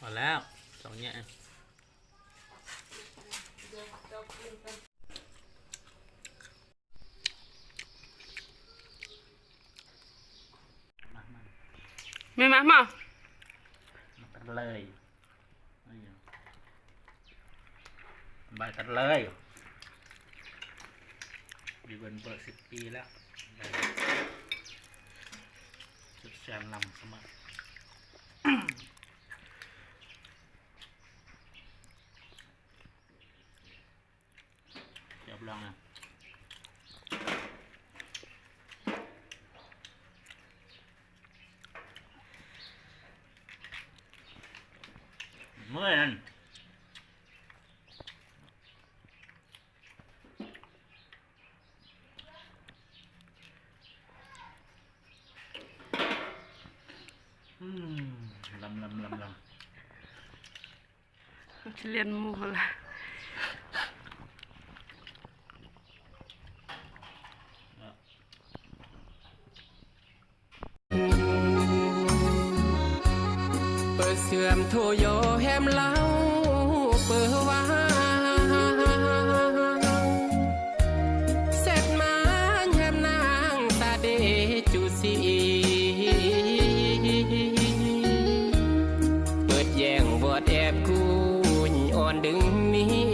พอแล้วสองอย่างไม่มาตัดเลยใบตัดเลยอยู่บนเบอร์10 ปีแล้วจุดแซมลำสมัครเดี๋ยวลองนะเมื่อนั้นลำเรียนมูละเปิดเสื่อมโทโยแฮมเล่าเปิดว่าเสร็จมาแฮมนางตาเดจูซีเปิดแย่งวอดแอบกูอ่อนดึงนี้